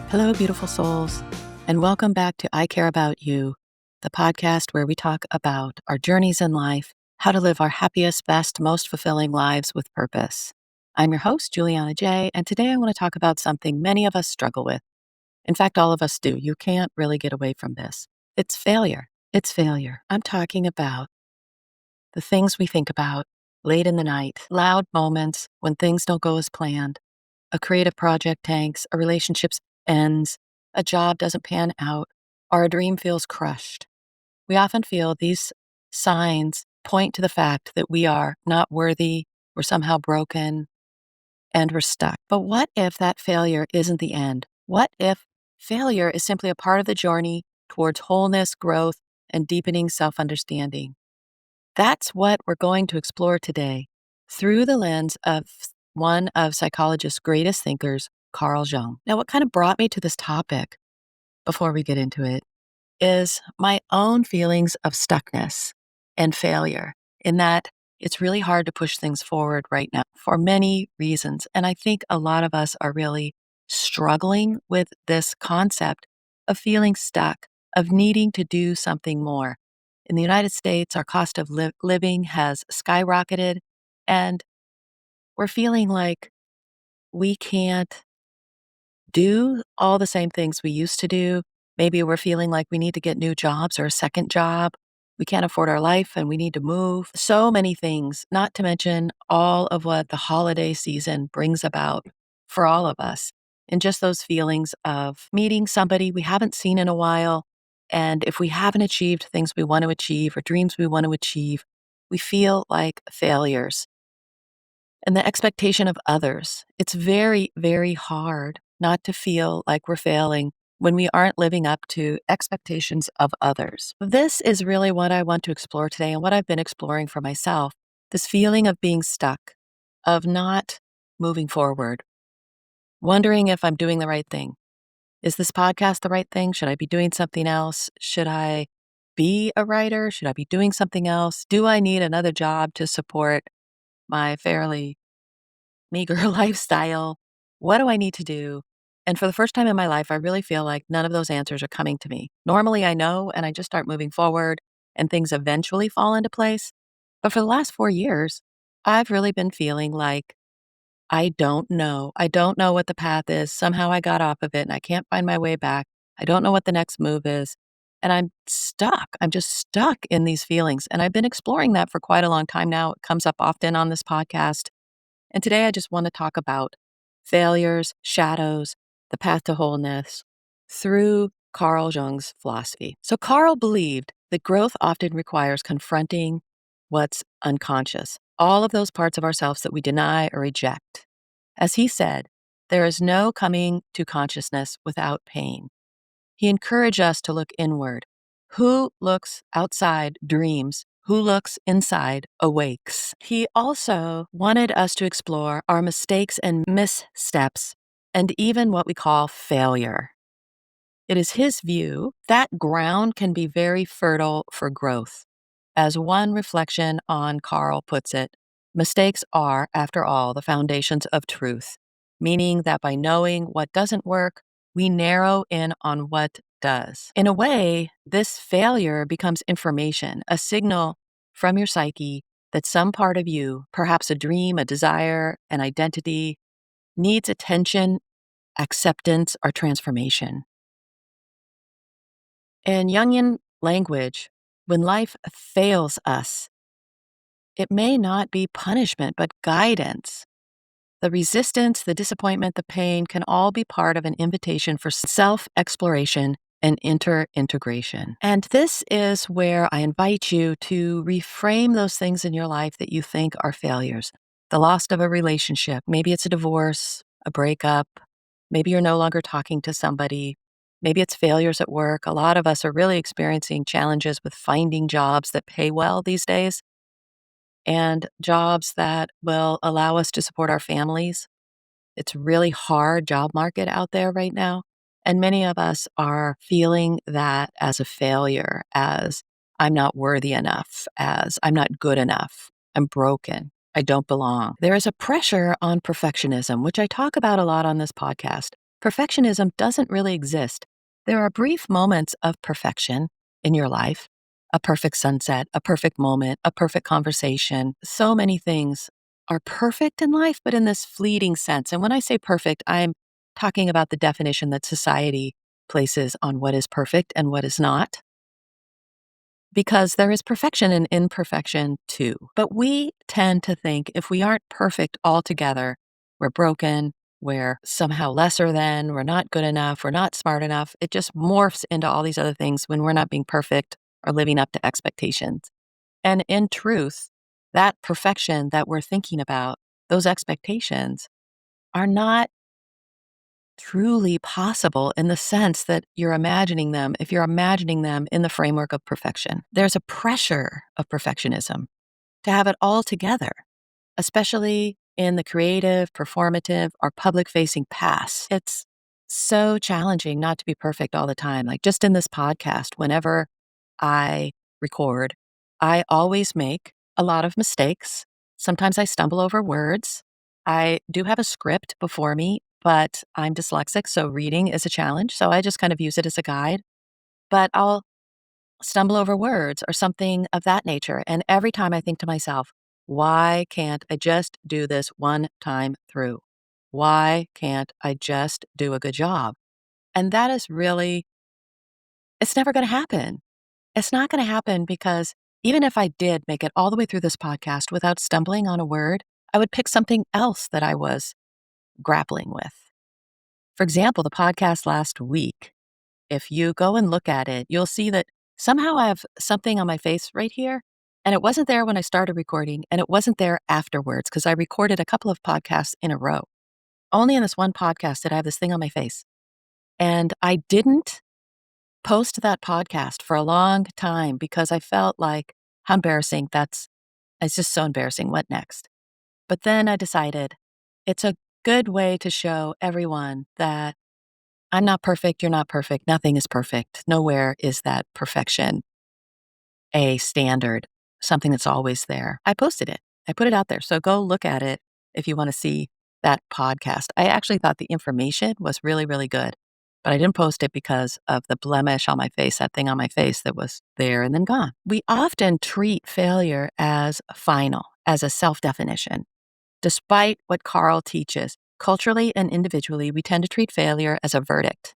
Hello, beautiful souls, and welcome back to I Care About You, the podcast where we talk about our journeys in life, how to live our happiest, best, most fulfilling lives with purpose. I'm your host, Juliana J, and today I want to talk about something many of us struggle with. In fact, all of us do. You can't really get away from this. It's failure. It's failure. I'm talking about the things we think about late in the night, loud moments when things don't go as planned. A creative project tanks, a relationship ends, a job doesn't pan out, or a dream feels crushed. We often feel these signs point to the fact that we are not worthy, we're somehow broken, and we're stuck. But what if that failure isn't the end? What if failure is simply a part of the journey towards wholeness, growth, and deepening self-understanding? That's what we're going to explore today through the lens of one of psychologist's greatest thinkers, Carl Jung. Now, what kind of brought me to this topic before we get into it is my own feelings of stuckness and failure, in that it's really hard to push things forward right now for many reasons. And I think a lot of us are really struggling with this concept of feeling stuck, of needing to do something more. In the United States, our cost of living has skyrocketed, and we're feeling like we can't do all the same things we used to do. Maybe we're feeling like we need to get new jobs or a second job. We can't afford our life and we need to move. So many things, not to mention all of what the holiday season brings about for all of us. And just those feelings of meeting somebody we haven't seen in a while. And if we haven't achieved things we want to achieve or dreams we want to achieve, we feel like failures. And the expectation of others. It's very, very hard not to feel like we're failing when we aren't living up to expectations of others. This is really what I want to explore today and what I've been exploring for myself. This feeling of being stuck, of not moving forward, wondering if I'm doing the right thing. Is this podcast the right thing? Should I be doing something else? Should I be a writer? Should I be doing something else? Do I need another job to support my fairly meager lifestyle? What do I need to do? And for the first time in my life, I really feel like none of those answers are coming to me. Normally I know, and I just start moving forward and things eventually fall into place. But for the last 4 years, I've really been feeling like I don't know. I don't know what the path is. Somehow I got off of it and I can't find my way back. I don't know what the next move is. And I'm stuck. I'm just stuck in these feelings. And I've been exploring that for quite a long time now. It comes up often on this podcast. And today I just want to talk about failures, shadows, the path to wholeness through Carl Jung's philosophy. So Carl believed that growth often requires confronting what's unconscious, all of those parts of ourselves that we deny or reject. As he said, there is no coming to consciousness without pain. He encouraged us to look inward. Who looks outside dreams? Who looks inside awakes. He also wanted us to explore our mistakes and missteps, and even what we call failure. It is his view that ground can be very fertile for growth. As one reflection on Carl puts it, mistakes are, after all, the foundations of truth, meaning that by knowing what doesn't work, we narrow in on what does. In a way, this failure becomes information, a signal from your psyche that some part of you, perhaps a dream, a desire, an identity, needs attention, acceptance, or transformation. In Jungian language, when life fails us, it may not be punishment, but guidance. The resistance, the disappointment, the pain can all be part of an invitation for self-exploration and integration. And this is where I invite you to reframe those things in your life that you think are failures. The loss of a relationship, maybe it's a divorce, a breakup, maybe you're no longer talking to somebody, maybe it's failures at work. A lot of us are really experiencing challenges with finding jobs that pay well these days and jobs that will allow us to support our families. It's really hard job market out there right now. And many of us are feeling that as a failure, as I'm not worthy enough, as I'm not good enough, I'm broken, I don't belong. There is a pressure on perfectionism, which I talk about a lot on this podcast. perfectionism doesn't really exist. There are brief moments of perfection in your life, a perfect sunset, a perfect moment, a perfect conversation. So many things are perfect in life, but in this fleeting sense. And when I say perfect, I'm talking about the definition that society places on what is perfect and what is not, because there is perfection and imperfection too. But we tend to think if we aren't perfect altogether, we're broken, we're somehow lesser than, we're not good enough, we're not smart enough. It just morphs into all these other things when we're not being perfect or living up to expectations. And in truth, that perfection that we're thinking about, those expectations, are not truly possible in the sense that you're imagining them, if you're imagining them in the framework of perfection. There's a pressure of perfectionism to have it all together, especially in the creative, performative, or public facing paths. It's so challenging not to be perfect all the time. Like just in this podcast, whenever I record, I always make a lot of mistakes. Sometimes I stumble over words. I do have a script before me, but I'm dyslexic, so reading is a challenge. So I just kind of use it as a guide. But I'll stumble over words or something of that nature. And every time I think to myself, why can't I just do this one time through? Why can't I just do a good job? And that is really, it's never going to happen. It's not going to happen because even if I did make it all the way through this podcast without stumbling on a word, I would pick something else that I was grappling with. For example, the podcast last week, if you go and look at it, you'll see that somehow I have something on my face right here. And it wasn't there when I started recording, and it wasn't there afterwards because I recorded a couple of podcasts in a row. Only in this one podcast did I have this thing on my face. And I didn't post that podcast for a long time because I felt like, how embarrassing. It's just so embarrassing. What next? But then I decided it's a good way to show everyone that I'm not perfect. You're not perfect. Nothing is perfect. Nowhere is that perfection a standard, something that's always there. I posted it. I put it out there. So go look at it if you want to see that podcast. I actually thought the information was really, really good, but I didn't post it because of the blemish on my face, that thing on my face that was there and then gone. We often treat failure as final, as a self definition. Despite what Carl teaches, culturally and individually, we tend to treat failure as a verdict.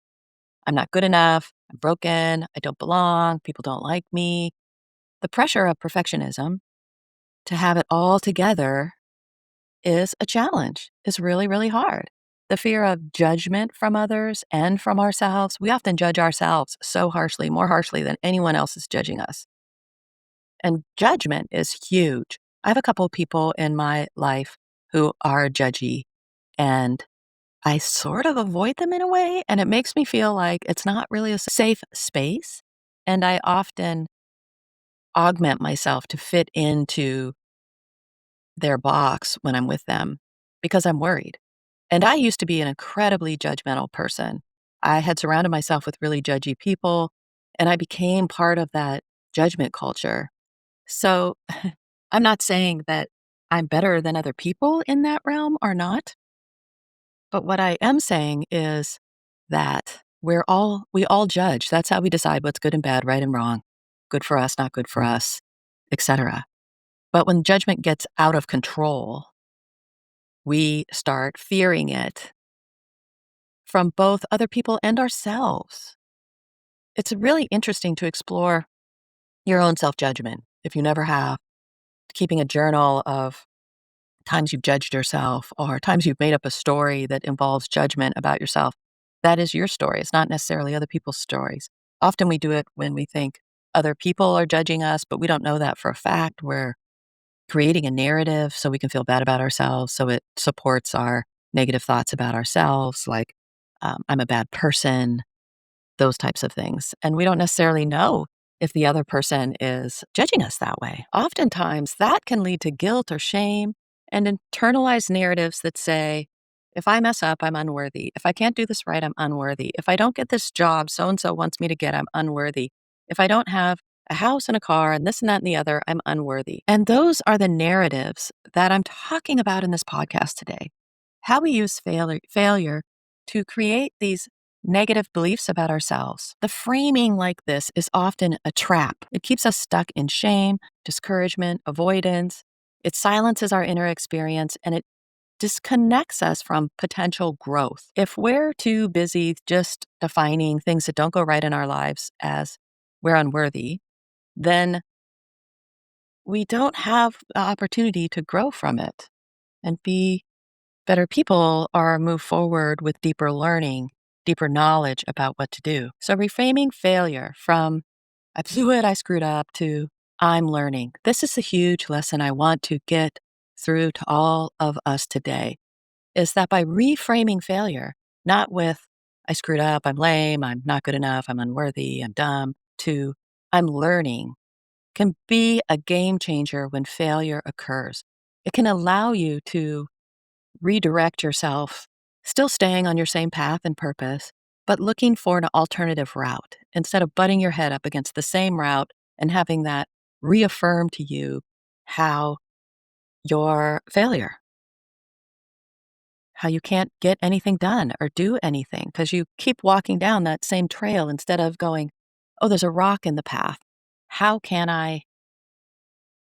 I'm not good enough. I'm broken. I don't belong. People don't like me. The pressure of perfectionism to have it all together is a challenge, is really, really hard. The fear of judgment from others and from ourselves. We often judge ourselves so harshly, more harshly than anyone else is judging us. And judgment is huge. I have a couple of people in my life who are judgy, and I sort of avoid them in a way, and it makes me feel like it's not really a safe space. And I often augment myself to fit into their box when I'm with them because I'm worried. And I used to be an incredibly judgmental person. I had surrounded myself with really judgy people, and I became part of that judgment culture. So I'm not saying that I'm better than other people in that realm or not, but what I am saying is that we all judge. That's how we decide what's good and bad, right and wrong, good for us, not good for us, etc. But when judgment gets out of control, we start fearing it from both other people and ourselves. It's really interesting to explore your own self judgment if you never have, keeping a journal of times you've judged yourself or times you've made up a story that involves judgment about yourself. That is your story. It's not necessarily other people's stories. Often we do it when we think other people are judging us, but we don't know that for a fact. We're creating a narrative so we can feel bad about ourselves, so it supports our negative thoughts about ourselves, like, I'm a bad person, those types of things. And we don't necessarily know if the other person is judging us that way. Oftentimes, that can lead to guilt or shame and internalized narratives that say, if I mess up, I'm unworthy. If I can't do this right, I'm unworthy. If I don't get this job so and so wants me to get, I'm unworthy. If I don't have a house and a car and this and that and the other, I'm unworthy. And those are the narratives that I'm talking about in this podcast today. How we use failure to create these negative beliefs about ourselves. The framing like this is often a trap. It keeps us stuck in shame, discouragement, avoidance. It silences our inner experience and it disconnects us from potential growth. If we're too busy just defining things that don't go right in our lives as we're unworthy, then we don't have the opportunity to grow from it and be better people or move forward with deeper learning, deeper knowledge about what to do. So reframing failure from I blew it, I screwed up to I'm learning. This is a huge lesson I want to get through to all of us today is that by reframing failure, not with I screwed up, I'm lame, I'm not good enough, I'm unworthy, I'm dumb, to I'm learning can be a game changer when failure occurs. It can allow you to redirect yourself, still staying on your same path and purpose, but looking for an alternative route instead of butting your head up against the same route and having that reaffirm to you how your failure, how you can't get anything done or do anything because you keep walking down that same trail instead of going, oh, there's a rock in the path. How can I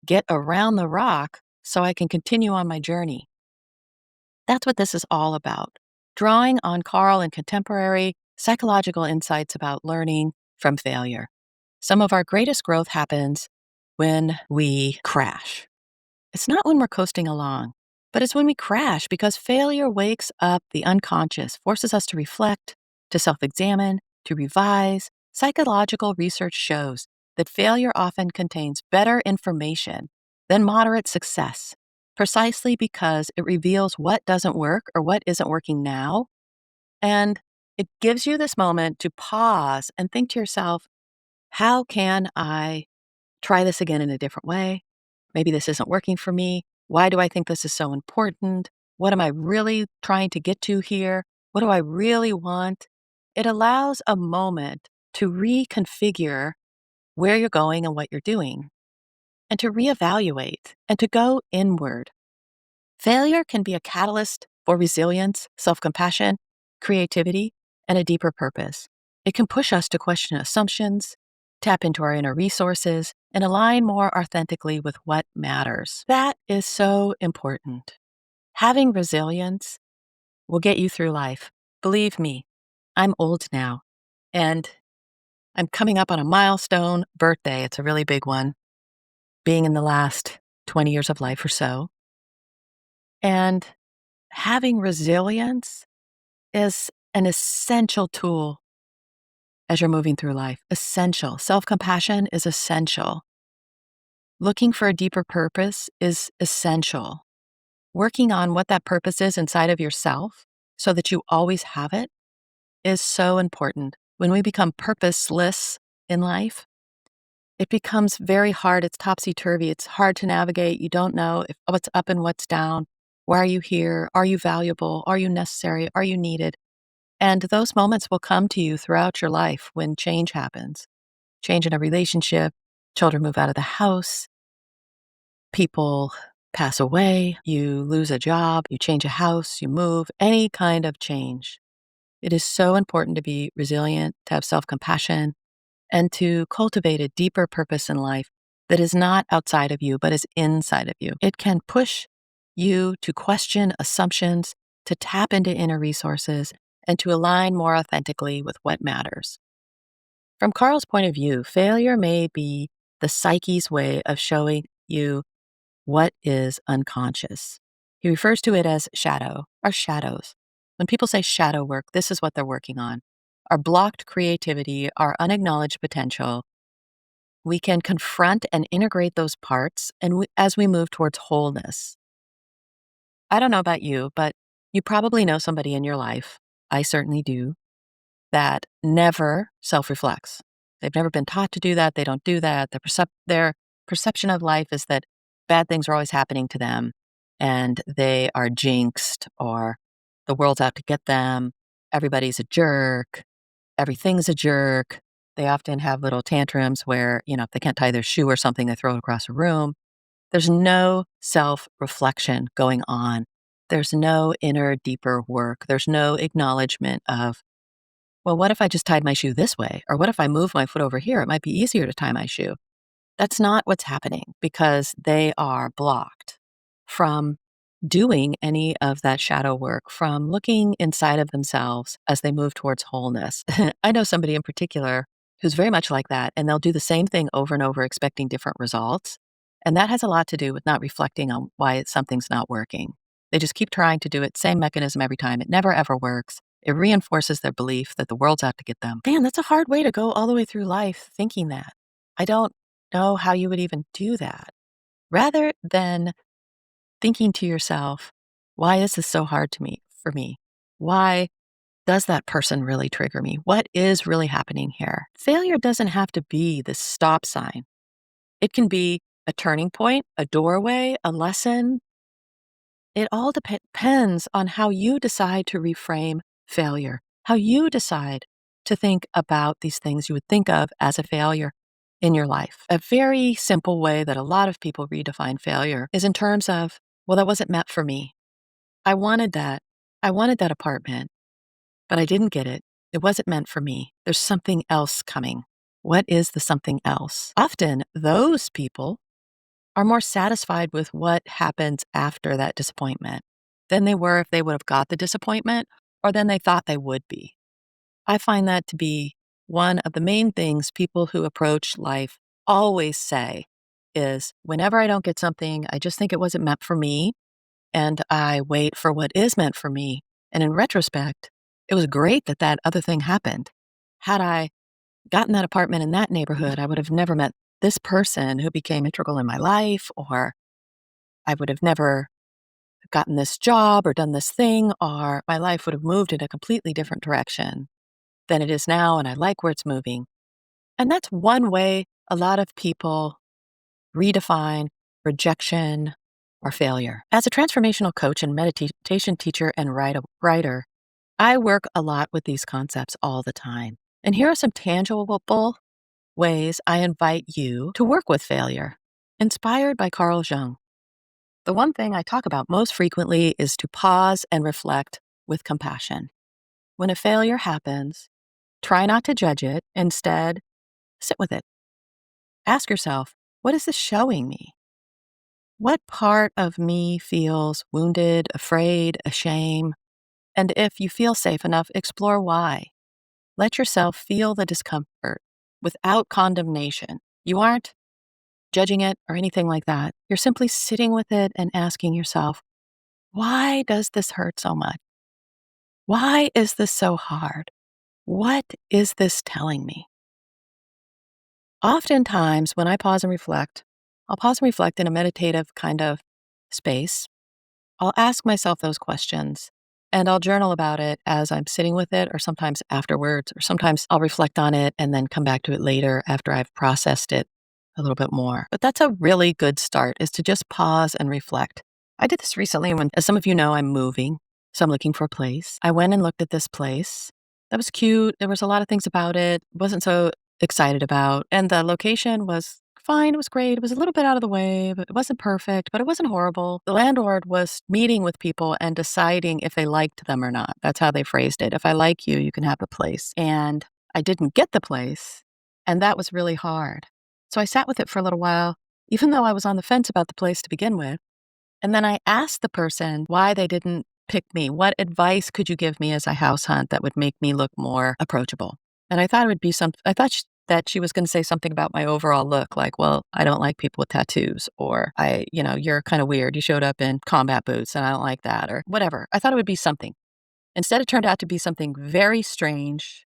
get around the rock so I can continue on my journey? That's what this is all about. Drawing on Carl and contemporary psychological insights about learning from failure. Some of our greatest growth happens when we crash. It's not when we're coasting along, but it's when we crash because failure wakes up the unconscious, forces us to reflect, to self examine, to revise. Psychological research shows that failure often contains better information than moderate success, precisely because it reveals what doesn't work or what isn't working now. And it gives you this moment to pause and think to yourself, how can I try this again in a different way? Maybe this isn't working for me. Why do I think this is so important? What am I really trying to get to here? What do I really want? It allows a moment to reconfigure where you're going and what you're doing, and to reevaluate and to go inward. Failure can be a catalyst for resilience, self compassion, creativity, and a deeper purpose. It can push us to question assumptions, tap into our inner resources, and align more authentically with what matters. That is so important. Having resilience will get you through life. Believe me, I'm old now, and I'm coming up on a milestone birthday. It's a really big one, being in the last 20 years of life or so. And having resilience is an essential tool as you're moving through life. Essential. Self-compassion is essential. Looking for a deeper purpose is essential. Working on what that purpose is inside of yourself so that you always have it is so important. When we become purposeless in life, it becomes very hard. It's topsy-turvy. It's hard to navigate. You don't know what's up and what's down. Why are you here? Are you valuable? Are you necessary? Are you needed? And those moments will come to you throughout your life when change happens. Change in a relationship, children move out of the house, people pass away, you lose a job, you change a house, you move, any kind of change. It is so important to be resilient, to have self-compassion, and to cultivate a deeper purpose in life that is not outside of you, but is inside of you. It can push you to question assumptions, to tap into inner resources, and to align more authentically with what matters. From Carl's point of view, failure may be the psyche's way of showing you what is unconscious. He refers to it as shadow, our shadows. When people say shadow work, this is what they're working on. Our blocked creativity, our unacknowledged potential. We can confront and integrate those parts as we move towards wholeness. I don't know about you, but you probably know somebody in your life, I certainly do, that never self-reflects. They've never been taught to do that. They don't do that. Their perception of life is that bad things are always happening to them and they are jinxed or the world's out to get them. Everybody's a jerk. Everything's a jerk. They often have little tantrums where, if they can't tie their shoe or something, they throw it across a room. There's no self-reflection going on. there's no inner, deeper work. There's no acknowledgement of, well, what if I just tied my shoe this way? Or what if I move my foot over here? It might be easier to tie my shoe. That's not what's happening because they are blocked from doing any of that shadow work, from looking inside of themselves as they move towards wholeness. I know somebody in particular who's very much like that, and they'll do the same thing over and over, expecting different results. And that has a lot to do with not reflecting on why something's not working. They just keep trying to do it, same mechanism every time. It never ever works. It reinforces their belief that the world's out to get them. Man, that's a hard way to go all the way through life thinking that. I don't know how you would even do that. Rather than thinking to yourself, why is this so hard to me for me? Why does that person really trigger me? What is really happening here? Failure doesn't have to be the stop sign. It can be a turning point, a doorway, a lesson. It all depends on how you decide to reframe failure, how you decide to think about these things you would think of as a failure in your life. A very simple way that a lot of people redefine failure is in terms of, well, that wasn't meant for me. I wanted that. I wanted that apartment, but I didn't get it. It wasn't meant for me. There's something else coming. What is the something else? Often those people are more satisfied with what happens after that disappointment than they were if they would have got the disappointment or than they thought they would be. I find that to be one of the main things people who approach life always say is, whenever I don't get something, I just think it wasn't meant for me, and I wait for what is meant for me. And in retrospect, it was great that that other thing happened. Had I gotten that apartment in that neighborhood, I would have never met this person who became integral in my life, or I would have never gotten this job or done this thing, or my life would have moved in a completely different direction than it is now, and I like where it's moving. And that's one way a lot of people redefine rejection or failure. As a transformational coach and meditation teacher and writer, I work a lot with these concepts all the time. And here are some tangible ways I invite you to work with failure, inspired by Carl Jung. The one thing I talk about most frequently is to pause and reflect with compassion. When a failure happens, try not to judge it. Instead, sit with it. Ask yourself, what is this showing me? What part of me feels wounded, afraid, ashamed? And if you feel safe enough, explore why. Let yourself feel the discomfort without condemnation. You aren't judging it or anything like that. You're simply sitting with it and asking yourself, why does this hurt so much? Why is this so hard? What is this telling me? Oftentimes, when I pause and reflect, I'll pause and reflect in a meditative kind of space. I'll ask myself those questions and I'll journal about it as I'm sitting with it, or sometimes afterwards, or sometimes I'll reflect on it and then come back to it later after I've processed it a little bit more. But that's a really good start, is to just pause and reflect. I did this recently when, as some of you know, I'm moving, so I'm looking for a place. I went and looked at this place. That was cute. There was a lot of things about it. Wasn't so excited about. And the location was fine. It was great. It was a little bit out of the way, but it wasn't perfect, but it wasn't horrible. The landlord was meeting with people and deciding if they liked them or not. That's how they phrased it. If I like you, you can have the place. And I didn't get the place. And that was really hard. So I sat with it for a little while, even though I was on the fence about the place to begin with. And then I asked the person why they didn't pick me. What advice could you give me as a house hunt that would make me look more approachable? And I thought it would be that she was going to say something about my overall look, like, well, I don't like people with tattoos, or you're kind of weird. You showed up in combat boots and I don't like that, or whatever. I thought it would be something. Instead, it turned out to be something very strange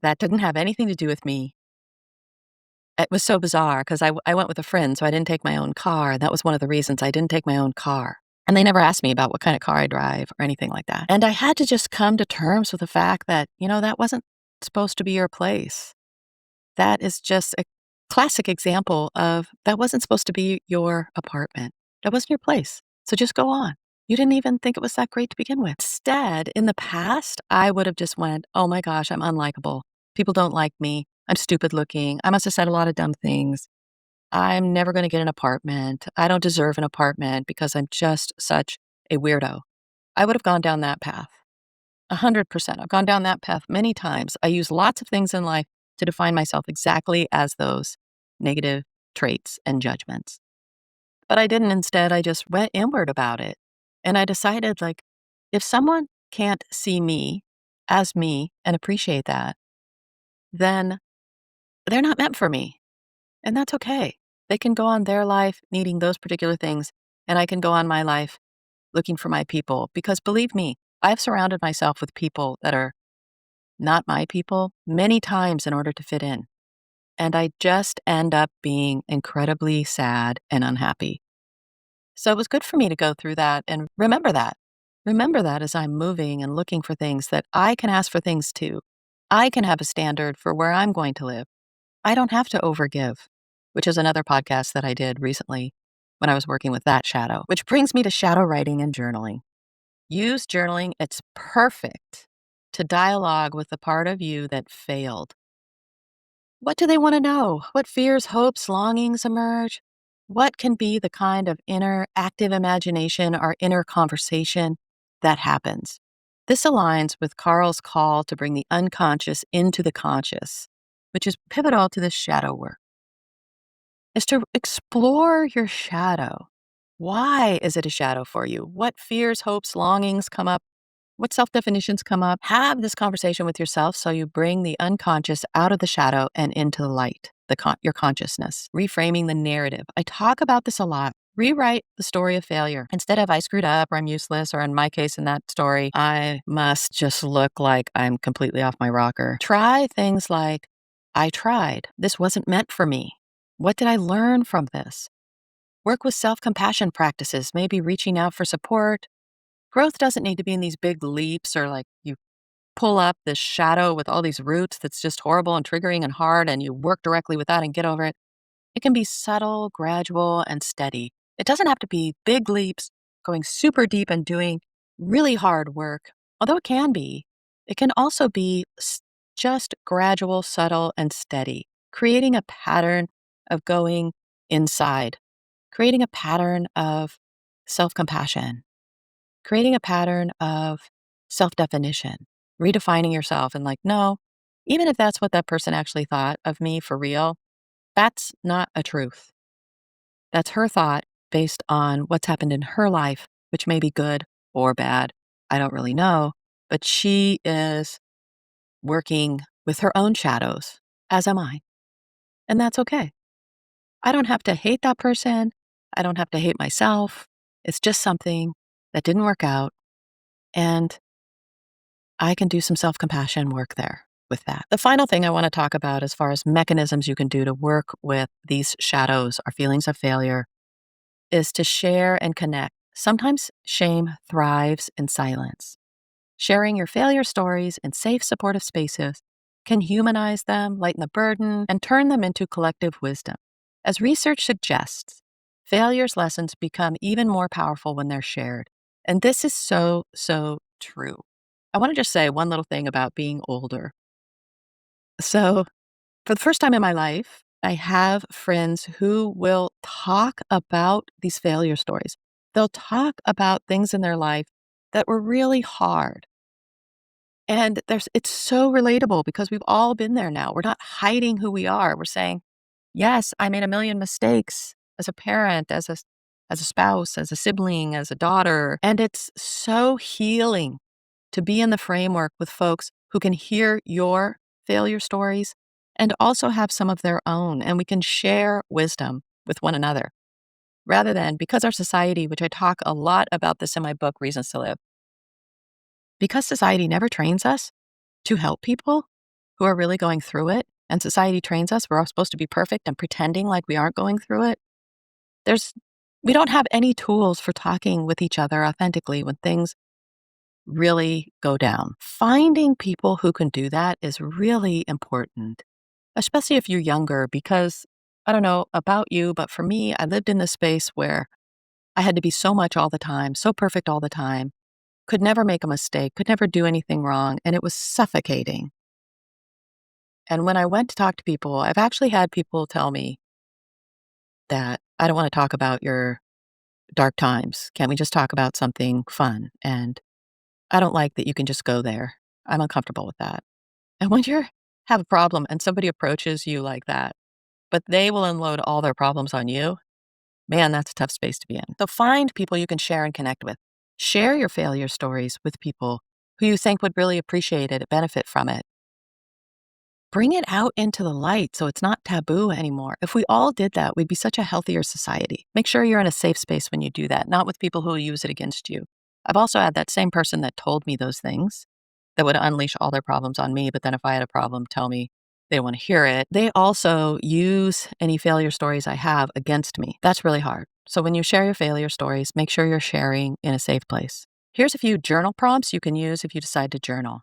that didn't have anything to do with me. It was so bizarre because I went with a friend, so I didn't take my own car. That was one of the reasons I didn't take my own car. And they never asked me about what kind of car I drive or anything like that. And I had to just come to terms with the fact that, that wasn't supposed to be your place. That is just a classic example of that wasn't supposed to be your apartment. That wasn't your place. So just go on. You didn't even think it was that great to begin with. Instead, in the past, I would have just went, oh my gosh, I'm unlikable. People don't like me. I'm stupid looking. I must have said a lot of dumb things. I'm never going to get an apartment. I don't deserve an apartment because I'm just such a weirdo, I would have gone down that path. 100%. I've gone down that path many times. I use lots of things in life to define myself exactly as those negative traits and judgments. But I didn't. Instead, I just went inward about it. And I decided, like, if someone can't see me as me and appreciate that, then they're not meant for me. And that's okay. They can go on their life needing those particular things, and I can go on my life looking for my people. Because believe me, I've surrounded myself with people that are not my people many times in order to fit in. And I just end up being incredibly sad and unhappy. So it was good for me to go through that and remember that. Remember that as I'm moving and looking for things that I can ask for things too. I can have a standard for where I'm going to live. I don't have to overgive, which is another podcast that I did recently when I was working with that shadow, which brings me to shadow writing and journaling. Use journaling. It's perfect to dialogue with the part of you that failed. What do they want to know? What fears, hopes, longings emerge? What can be the kind of inner active imagination or inner conversation that happens? This aligns with Carl's call to bring the unconscious into the conscious, which is pivotal to this shadow work, is to explore your shadow. Why is it a shadow for you? What fears, hopes, longings come up? What self definitions come up? Have this conversation with yourself so you bring the unconscious out of the shadow and into the light, your consciousness. Reframing the narrative. I talk about this a lot. Rewrite the story of failure. Instead of I screwed up or I'm useless, or in my case in that story, I must just look like I'm completely off my rocker. Try things like, I tried. This wasn't meant for me. What did I learn from this? Work with self compassion practices, maybe reaching out for support. Growth doesn't need to be in these big leaps or like you pull up this shadow with all these roots that's just horrible and triggering and hard, and you work directly with that and get over it. It can be subtle, gradual, and steady. It doesn't have to be big leaps, going super deep and doing really hard work. Although it can be, it can also be just gradual, subtle, and steady, creating a pattern of going inside, creating a pattern of self compassion, creating a pattern of self definition, redefining yourself and like, no, even if that's what that person actually thought of me for real, that's not a truth. That's her thought based on what's happened in her life, which may be good or bad. I don't really know, but she is working with her own shadows, as am I. And that's okay. I don't have to hate that person. I don't have to hate myself. It's just something that didn't work out. And I can do some self compassion work there with that. The final thing I want to talk about, as far as mechanisms you can do to work with these shadows or feelings of failure, is to share and connect. Sometimes shame thrives in silence. Sharing your failure stories in safe, supportive spaces can humanize them, lighten the burden, and turn them into collective wisdom. As research suggests, failure's lessons become even more powerful when they're shared. And this is so, so true. I want to just say one little thing about being older. So, for the first time in my life, I have friends who will talk about these failure stories. They'll talk about things in their life that were really hard. And it's so relatable because we've all been there now. We're not hiding who we are. We're saying, yes, I made a million mistakes as a parent, as a spouse, as a sibling, as a daughter. And it's so healing to be in the framework with folks who can hear your failure stories and also have some of their own. And we can share wisdom with one another rather than, because our society, which I talk a lot about this in my book, Reasons to Live, because society never trains us to help people who are really going through it, and society trains us, we're all supposed to be perfect and pretending like we aren't going through it. We don't have any tools for talking with each other authentically when things really go down. Finding people who can do that is really important, especially if you're younger, because I don't know about you, but for me, I lived in this space where I had to be so much all the time, so perfect all the time, could never make a mistake, could never do anything wrong, and it was suffocating. And when I went to talk to people, I've actually had people tell me that I don't want to talk about your dark times? Can we just talk about something fun? And I don't like that you can just go there. I'm uncomfortable with that. And when you have a problem and somebody approaches you like that, but they will unload all their problems on you, man, that's a tough space to be in. So find people you can share and connect with. Share your failure stories with people who you think would really appreciate it, benefit from it. Bring it out into the light so it's not taboo anymore. If we all did that, we'd be such a healthier society. Make sure you're in a safe space when you do that, not with people who will use it against you. I've also had that same person that told me those things that would unleash all their problems on me, but then if I had a problem, tell me they don't want to hear it. They also use any failure stories I have against me. That's really hard. So when you share your failure stories, make sure you're sharing in a safe place. Here's a few journal prompts you can use if you decide to journal.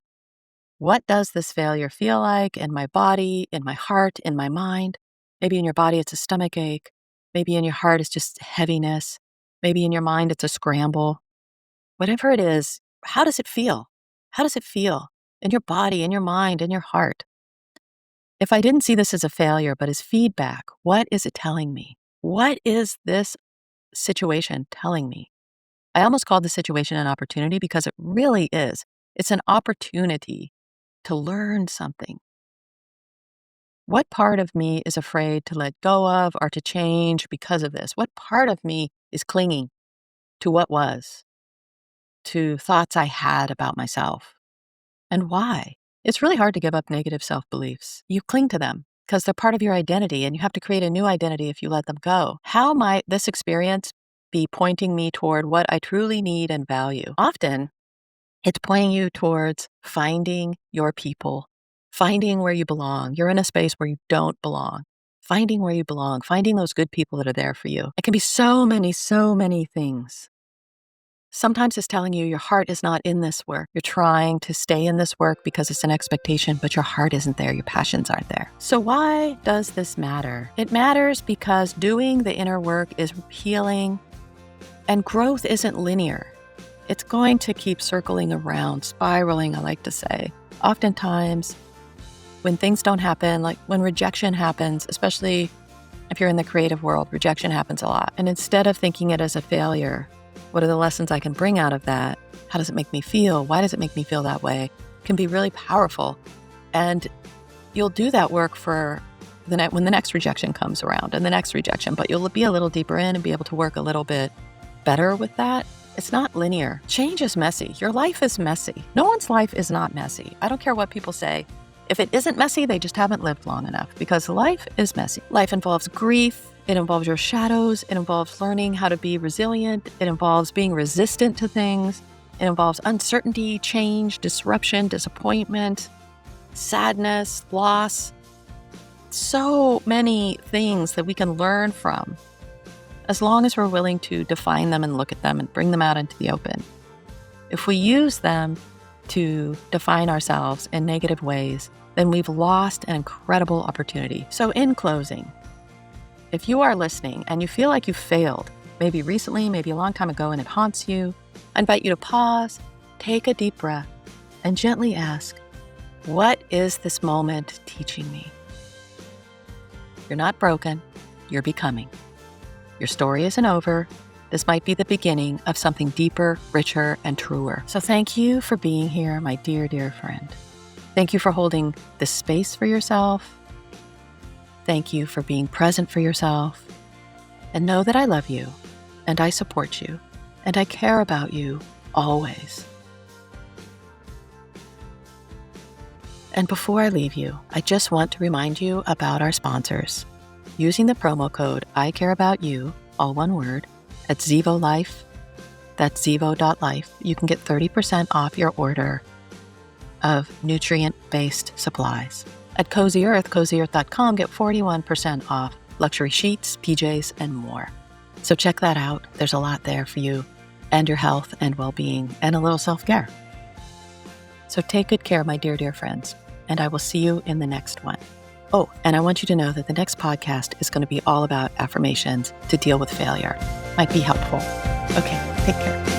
What does this failure feel like in my body, in my heart, in my mind? Maybe in your body, it's a stomach ache. Maybe in your heart, it's just heaviness. Maybe in your mind, it's a scramble. Whatever it is, how does it feel? How does it feel in your body, in your mind, in your heart? If I didn't see this as a failure, but as feedback, what is it telling me? What is this situation telling me? I almost called the situation an opportunity because it really is. It's an opportunity to learn something. What part of me is afraid to let go of or to change because of this? What part of me is clinging to what was, to thoughts I had about myself? And why? It's really hard to give up negative self-beliefs. You cling to them because they're part of your identity and you have to create a new identity if you let them go. How might this experience be pointing me toward what I truly need and value? Often, it's pointing you towards finding your people, finding where you belong. You're in a space where you don't belong. Finding where you belong, finding those good people that are there for you. It can be so many things. Sometimes it's telling you your heart is not in this work. You're trying to stay in this work because it's an expectation, but your heart isn't there. Your passions aren't there. So why does this matter? It matters because doing the inner work is healing, and growth isn't linear. It's going to keep circling around, spiraling, I like to say. Oftentimes, when things don't happen, like when rejection happens, especially if you're in the creative world, rejection happens a lot. And instead of thinking it as a failure, what are the lessons I can bring out of that? How does it make me feel? Why does it make me feel that way? Can be really powerful. And you'll do that work for when the next rejection comes around and the next rejection, but you'll be a little deeper in and be able to work a little bit better with that. It's not linear. Change is messy. Your life is messy. No one's life is not messy. I don't care what people say. If it isn't messy, they just haven't lived long enough because life is messy. Life involves grief. It involves your shadows. It involves learning how to be resilient. It involves being resistant to things. It involves uncertainty, change, disruption, disappointment, sadness, loss. So many things that we can learn from as long as we're willing to define them and look at them and bring them out into the open. If we use them to define ourselves in negative ways, then we've lost an incredible opportunity. So in closing, if you are listening and you feel like you failed, maybe recently, maybe a long time ago, and it haunts you, I invite you to pause, take a deep breath, and gently ask, what is this moment teaching me? You're not broken, you're becoming. Your story isn't over. This might be the beginning of something deeper, richer, and truer. So thank you for being here, my dear, dear friend. Thank you for holding this space for yourself. Thank you for being present for yourself. And know that I love you, and I support you, and I care about you always. And before I leave you, I just want to remind you about our sponsors. Using the promo code ICareAboutYou, all one word, at Zevo Life, that's zevo.life, you can get 30% off your order of nutrient-based supplies. At Cozy Earth, CozyEarth.com, get 41% off luxury sheets, PJs, and more. So check that out. There's a lot there for you and your health and well-being and a little self-care. So take good care, my dear, dear friends, and I will see you in the next one. Oh, and I want you to know that the next podcast is going to be all about affirmations to deal with failure. Might be helpful. Okay, take care.